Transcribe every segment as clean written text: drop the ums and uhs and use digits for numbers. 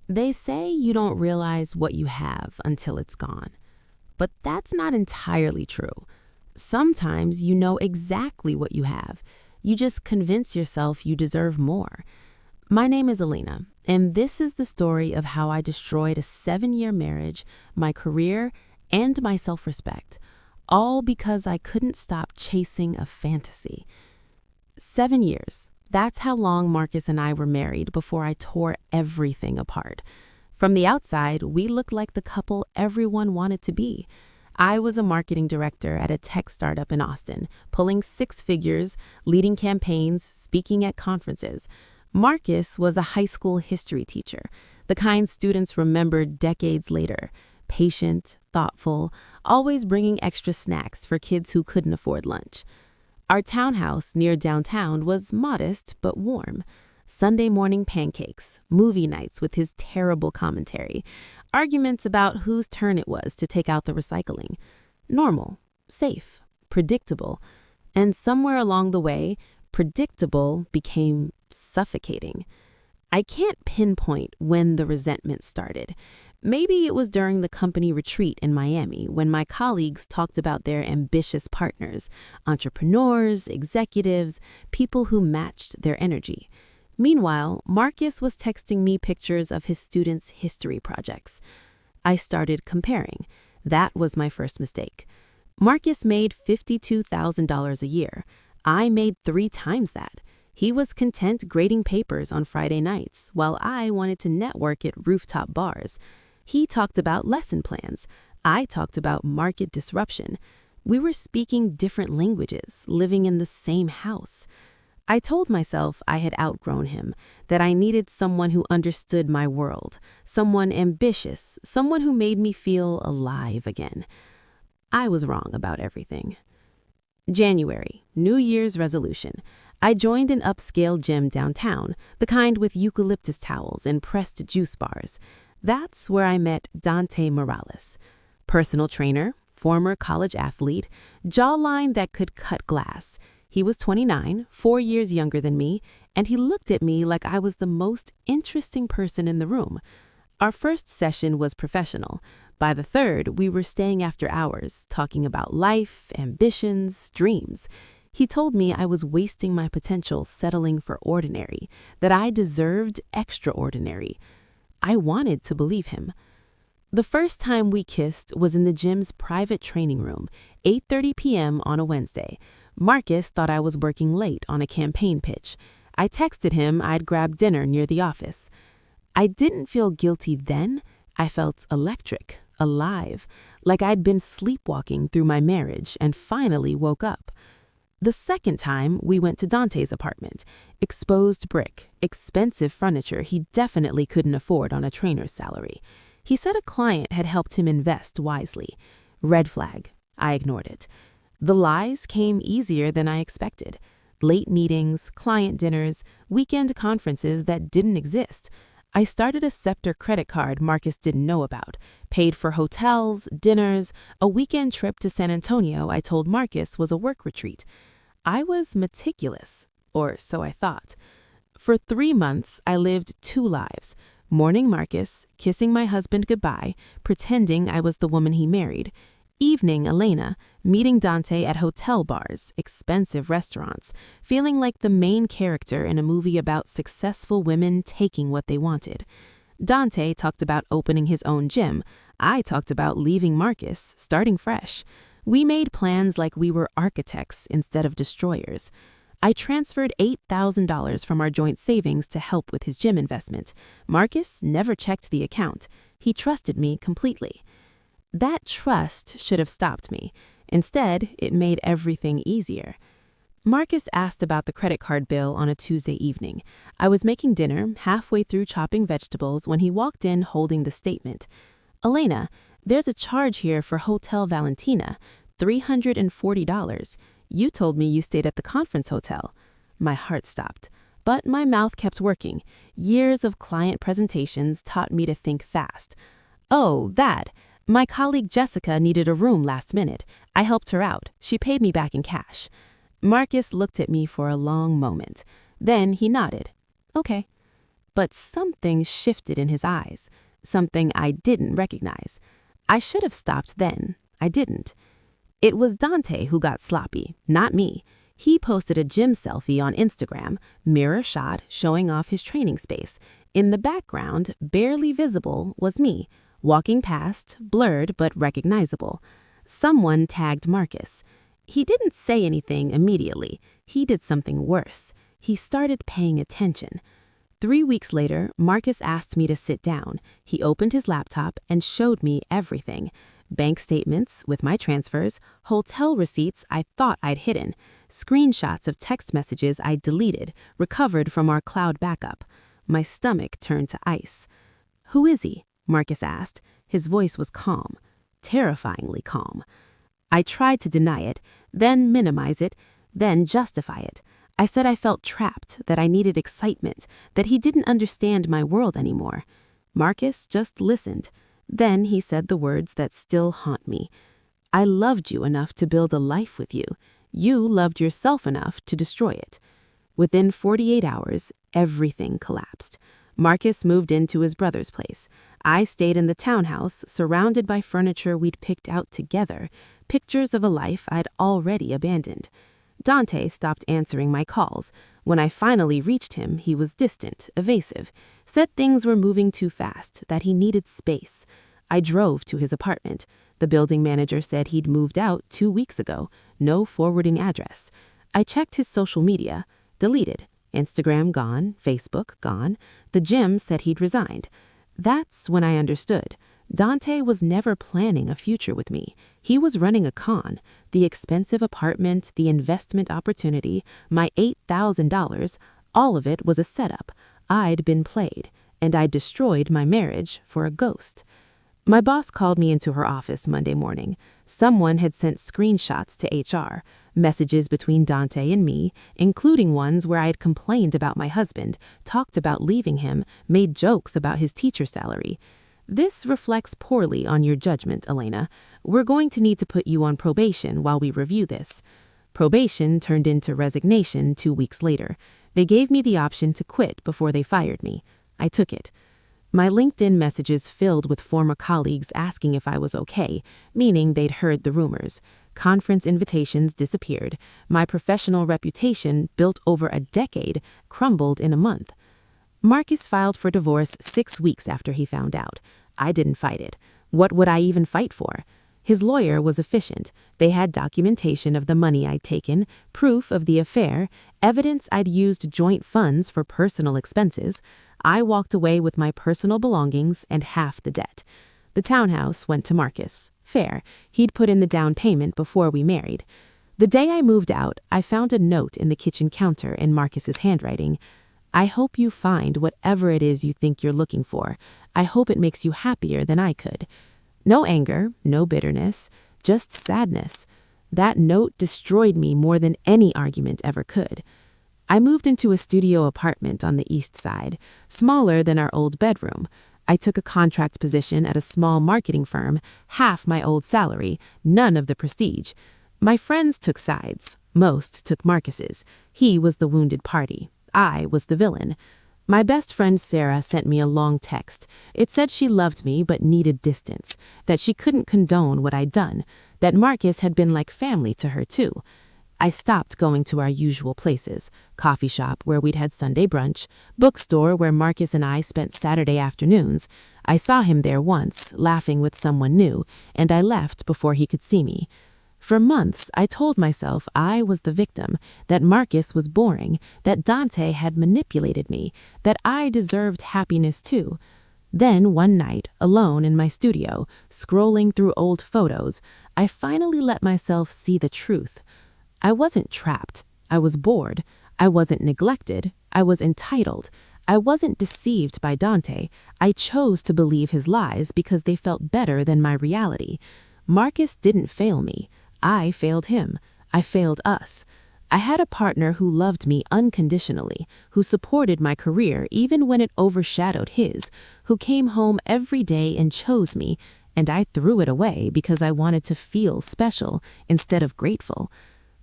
They say you don't realize what you have until it's gone. But that's not entirely true. Sometimes you know exactly what you have. You just convince yourself you deserve more. My name is Elena, and this is the story of how I destroyed a 7-year marriage, my career, and my self-respect, all because I couldn't stop chasing a fantasy. 7 years. That's how long Marcus and I were married before I tore everything apart. From the outside, we looked like the couple everyone wanted to be. I was a marketing director at a tech startup in Austin, pulling 6 figures, leading campaigns, speaking at conferences. Marcus was a high school history teacher, the kind students remembered decades later. Patient, thoughtful, always bringing extra snacks for kids who couldn't afford lunch. Our townhouse near downtown was modest but warm. Sunday morning pancakes, movie nights with his terrible commentary, arguments about whose turn it was to take out the recycling. Normal, safe, predictable. And somewhere along the way, predictable became suffocating. I can't pinpoint when the resentment started. Maybe it was during the company retreat in Miami when my colleagues talked about their ambitious partners, entrepreneurs, executives, people who matched their energy. Meanwhile, Marcus was texting me pictures of his students' history projects. I started comparing. That was my first mistake. Marcus made $52,000 a year. I made 3 times that. He was content grading papers on Friday nights, while I wanted to network at rooftop bars. He talked about lesson plans. I talked about market disruption. We were speaking different languages, living in the same house. I told myself I had outgrown him, that I needed someone who understood my world, someone ambitious, someone who made me feel alive again. I was wrong about everything. January, New Year's resolution. I joined an upscale gym downtown, the kind with eucalyptus towels and pressed juice bars. That's where I met Dante Morales. Personal trainer, former college athlete, jawline that could cut glass. He was 29, 4 years younger than me, and he looked at me like I was the most interesting person in the room. Our first session was professional. By the third, we were staying after hours, talking about life, ambitions, dreams. He told me I was wasting my potential settling for ordinary, that I deserved extraordinary. I wanted to believe him. The first time we kissed was in the gym's private training room, 8:30 p.m. on a Wednesday. Marcus thought I was working late on a campaign pitch. I texted him I'd grab dinner near the office. I didn't feel guilty then. I felt electric, alive, like I'd been sleepwalking through my marriage and finally woke up. The second time, we went to Dante's apartment. Exposed brick, expensive furniture he definitely couldn't afford on a trainer's salary. He said a client had helped him invest wisely. Red flag. I ignored it. The lies came easier than I expected. Late meetings, client dinners, weekend conferences that didn't exist. I started a Scepter credit card Marcus didn't know about, paid for hotels, dinners, a weekend trip to San Antonio I told Marcus was a work retreat. I was meticulous, or so I thought. For 3 months, I lived 2 lives. Morning Marcus, kissing my husband goodbye, pretending I was the woman he married. Evening Elena, meeting Dante at hotel bars, expensive restaurants, feeling like the main character in a movie about successful women taking what they wanted. Dante talked about opening his own gym. I talked about leaving Marcus, starting fresh. We made plans like we were architects instead of destroyers. I transferred $8,000 from our joint savings to help with his gym investment. Marcus never checked the account. He trusted me completely. That trust should have stopped me. Instead, it made everything easier. Marcus asked about the credit card bill on a Tuesday evening. I was making dinner, halfway through chopping vegetables, when he walked in holding the statement. "Elena, there's a charge here for Hotel Valentina, $340. You told me you stayed at the conference hotel." My heart stopped, but my mouth kept working. Years of client presentations taught me to think fast. "Oh, that. My colleague Jessica needed a room last minute. I helped her out. She paid me back in cash." Marcus looked at me for a long moment. Then he nodded. "Okay." but something shifted in his eyes, something I didn't recognize. I should have stopped then. I didn't. It was Dante who got sloppy, not me. He posted a gym selfie on Instagram, mirror shot showing off his training space. In the background, barely visible, was me, walking past, blurred but recognizable. Someone tagged Marcus. He didn't say anything immediately. He did something worse. He started paying attention. 3 weeks later, Marcus asked me to sit down. He opened his laptop and showed me everything. Bank statements with my transfers, hotel receipts I thought I'd hidden, screenshots of text messages I deleted, recovered from our cloud backup. My stomach turned to ice. "Who is he?" Marcus asked. His voice was calm, terrifyingly calm. I tried to deny it, then minimize it, then justify it. I said I felt trapped, that I needed excitement, that he didn't understand my world anymore. Marcus just listened. Then he said the words that still haunt me. "I loved you enough to build a life with you. You loved yourself enough to destroy it." Within 48 hours, everything collapsed. Marcus moved into his brother's place. I stayed in the townhouse, surrounded by furniture we'd picked out together, pictures of a life I'd already abandoned. Dante stopped answering my calls. When I finally reached him, he was distant, evasive, said things were moving too fast, that he needed space. I drove to his apartment. The building manager said he'd moved out 2 weeks ago, no forwarding address. I checked his social media, deleted. Instagram gone, Facebook gone. The gym said he'd resigned. That's when I understood. Dante was never planning a future with me. He was running a con. The expensive apartment, the investment opportunity, my $8,000, all of it was a setup. I'd been played, and I'd destroyed my marriage for a ghost. My boss called me into her office Monday morning. Someone had sent screenshots to HR, messages between Dante and me, including ones where I had complained about my husband, talked about leaving him, made jokes about his teacher salary. "This reflects poorly on your judgment, Elena. We're going to need to put you on probation while we review this." Probation turned into resignation 2 weeks later. They gave me the option to quit before they fired me. I took it. My LinkedIn messages filled with former colleagues asking if I was okay, meaning they'd heard the rumors. Conference invitations disappeared. My professional reputation, built over a decade, crumbled in a month. Marcus filed for divorce 6 weeks after he found out. I didn't fight it. What would I even fight for? His lawyer was efficient. They had documentation of the money I'd taken, proof of the affair, evidence I'd used joint funds for personal expenses. I walked away with my personal belongings and half the debt. The townhouse went to Marcus. Fair. He'd put in the down payment before we married. The day I moved out, I found a note in the kitchen counter in Marcus's handwriting. "I hope you find whatever it is you think you're looking for. I hope it makes you happier than I could." No anger, no bitterness, just sadness. That note destroyed me more than any argument ever could. I moved into a studio apartment on the east side, smaller than our old bedroom. I took a contract position at a small marketing firm, half my old salary, none of the prestige. My friends took sides. Most took Marcus's. He was the wounded party. I was the villain. My best friend Sarah sent me a long text. It said she loved me but needed distance, that she couldn't condone what I'd done, that Marcus had been like family to her too. I stopped going to our usual places, coffee shop where we'd had Sunday brunch, bookstore where Marcus and I spent Saturday afternoons. I saw him there once, laughing with someone new, and I left before he could see me. For months, I told myself I was the victim, that Marcus was boring, that Dante had manipulated me, that I deserved happiness too. Then one night, alone in my studio, scrolling through old photos, I finally let myself see the truth. I wasn't trapped. I was bored. I wasn't neglected. I was entitled. I wasn't deceived by Dante. I chose to believe his lies because they felt better than my reality. Marcus didn't fail me. I failed him. I failed us. I had a partner who loved me unconditionally, who supported my career even when it overshadowed his, who came home every day and chose me, and I threw it away because I wanted to feel special instead of grateful.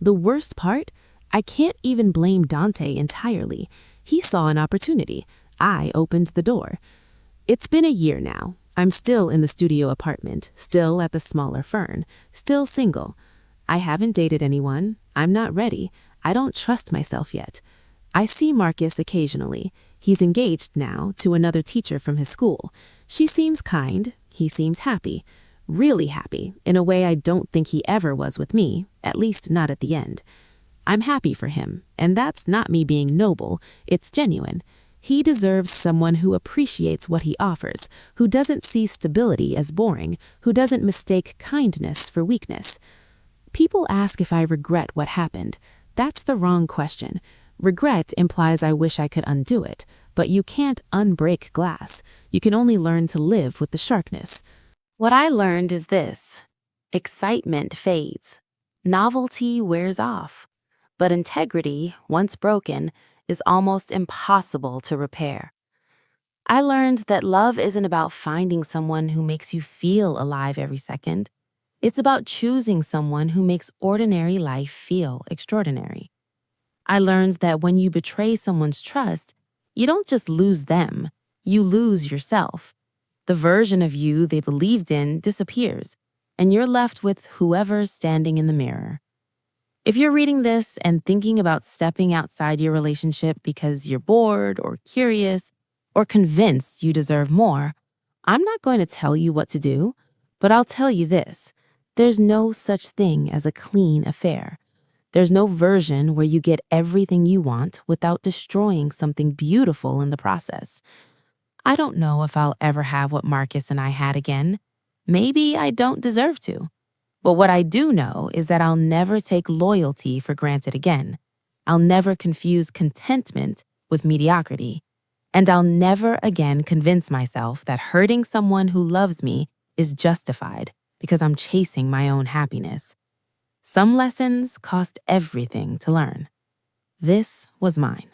The worst part? I can't even blame Dante entirely. He saw an opportunity. I opened the door. It's been a year now. I'm still in the studio apartment, still at the smaller Fern, still single. I haven't dated anyone. I'm not ready. I don't trust myself yet. I see Marcus occasionally. He's engaged now to another teacher from his school. She seems kind. He seems happy. Really happy, in a way I don't think he ever was with me, at least not at the end. I'm happy for him, and that's not me being noble, it's genuine. He deserves someone who appreciates what he offers, who doesn't see stability as boring, who doesn't mistake kindness for weakness. People ask if I regret what happened. That's the wrong question. Regret implies I wish I could undo it, but you can't unbreak glass. You can only learn to live with the sharpness. What I learned is this: excitement fades, novelty wears off, but integrity, once broken, is almost impossible to repair. I learned that love isn't about finding someone who makes you feel alive every second. It's about choosing someone who makes ordinary life feel extraordinary. I learned that when you betray someone's trust, you don't just lose them, you lose yourself. The version of you they believed in disappears, and you're left with whoever's standing in the mirror. If you're reading this and thinking about stepping outside your relationship because you're bored or curious or convinced you deserve more, I'm not going to tell you what to do, but I'll tell you this: there's no such thing as a clean affair. There's no version where you get everything you want without destroying something beautiful in the process. I don't know if I'll ever have what Marcus and I had again. Maybe I don't deserve to. But what I do know is that I'll never take loyalty for granted again. I'll never confuse contentment with mediocrity. And I'll never again convince myself that hurting someone who loves me is justified because I'm chasing my own happiness. Some lessons cost everything to learn. This was mine.